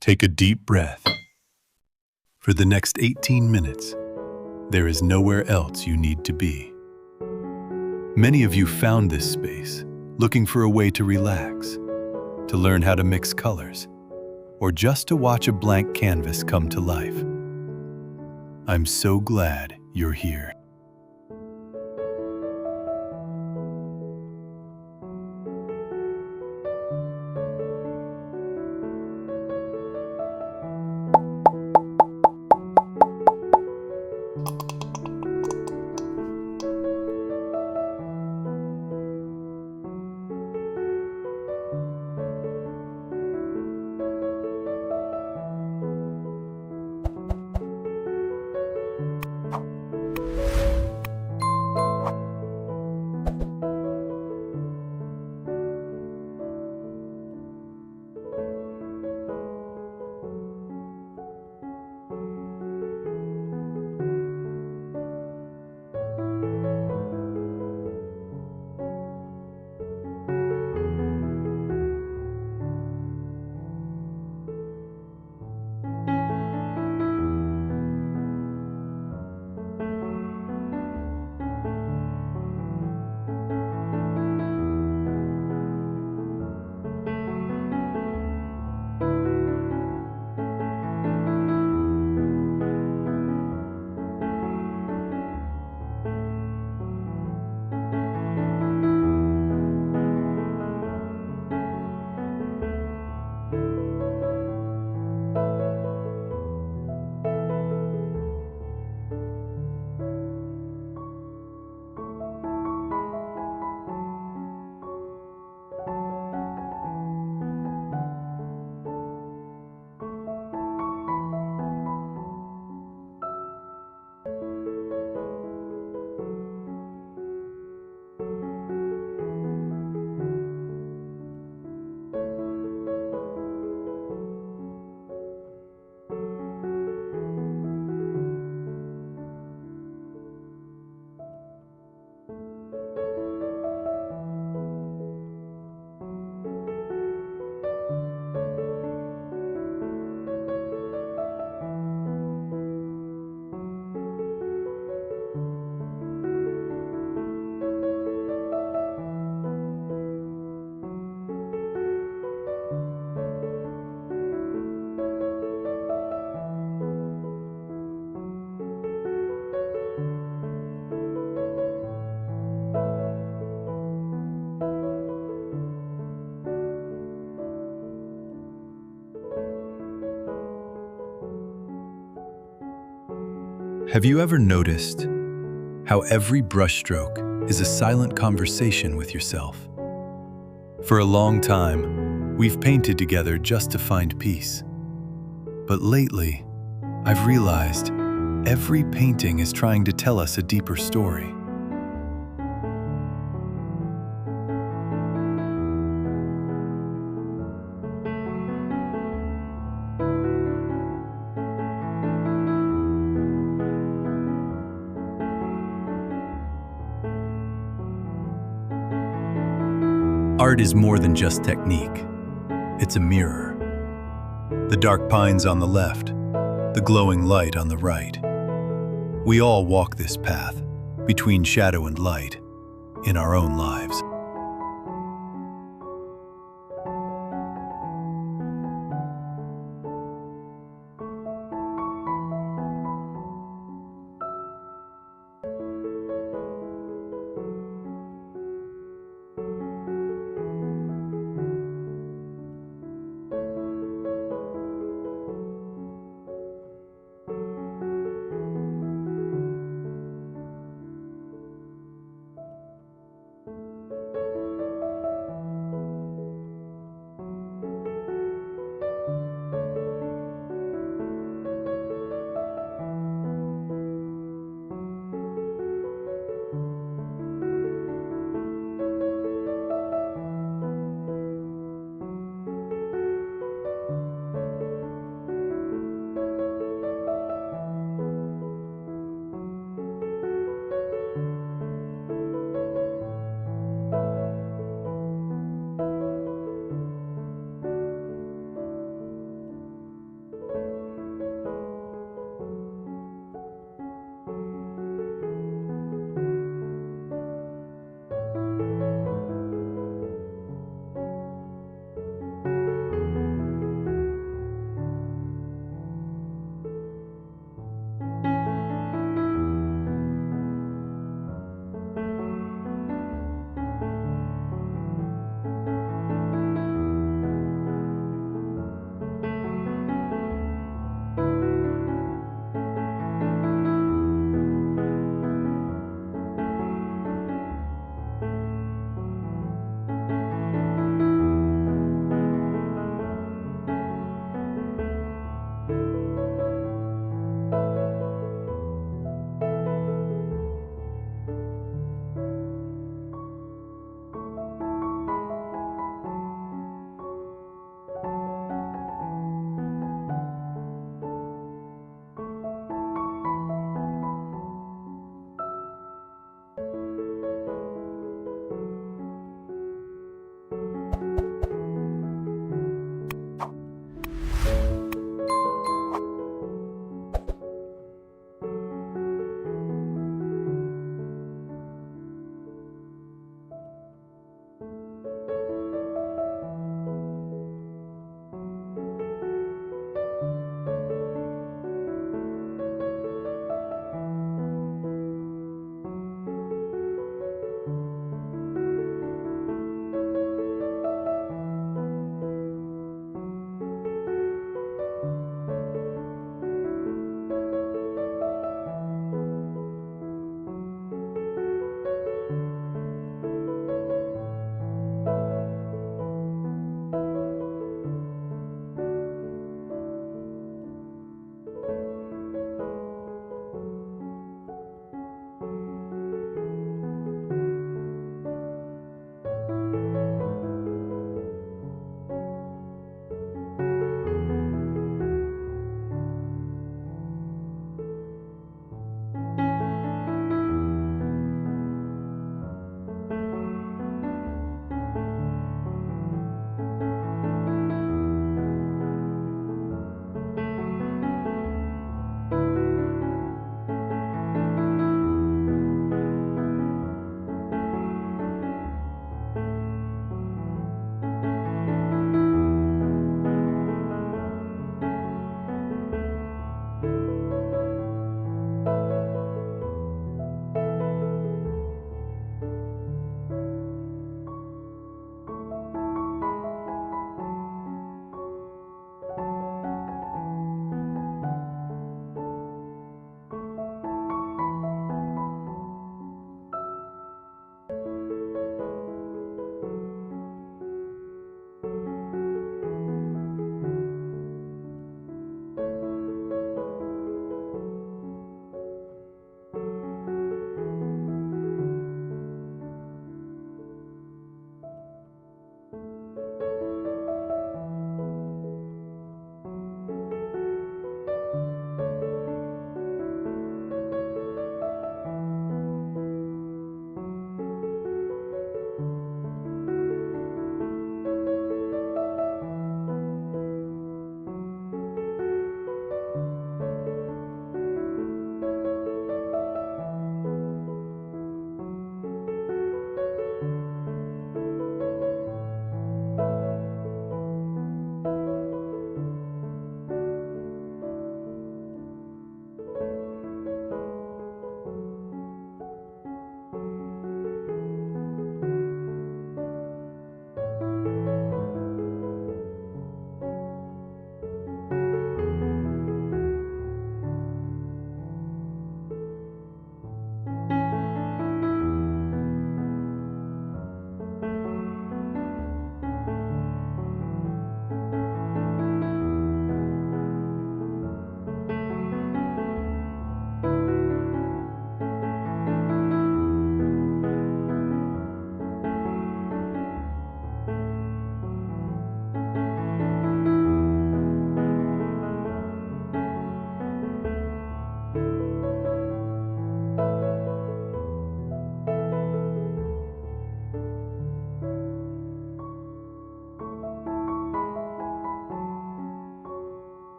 Take a deep breath. For the next 18 minutes, there is nowhere else you need to be. Many of you found this space looking for a way to relax, to learn how to mix colors, or just to watch a blank canvas come to life. I'm so glad you're here. Have you ever noticed how every brushstroke is a silent conversation with yourself? For a long time, we've painted together just to find peace. But lately, I've realized every painting is trying to tell us a deeper story. Art is more than just technique. It's a mirror. The dark pines on the left, the glowing light on the right. We all walk this path between shadow and light in our own lives.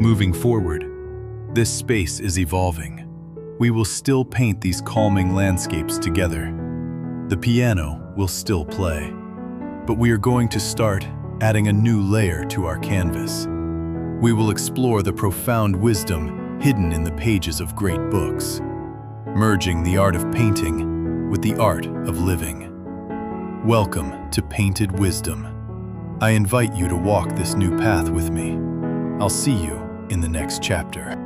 Moving forward, this space is evolving. We will still paint these calming landscapes together. The piano will still play, but we are going to start adding a new layer to our canvas. We will explore the profound wisdom hidden in the pages of great books, merging the art of painting with the art of living. Welcome to Painted Wisdom. I invite you to walk this new path with me. I'll see you in the next chapter.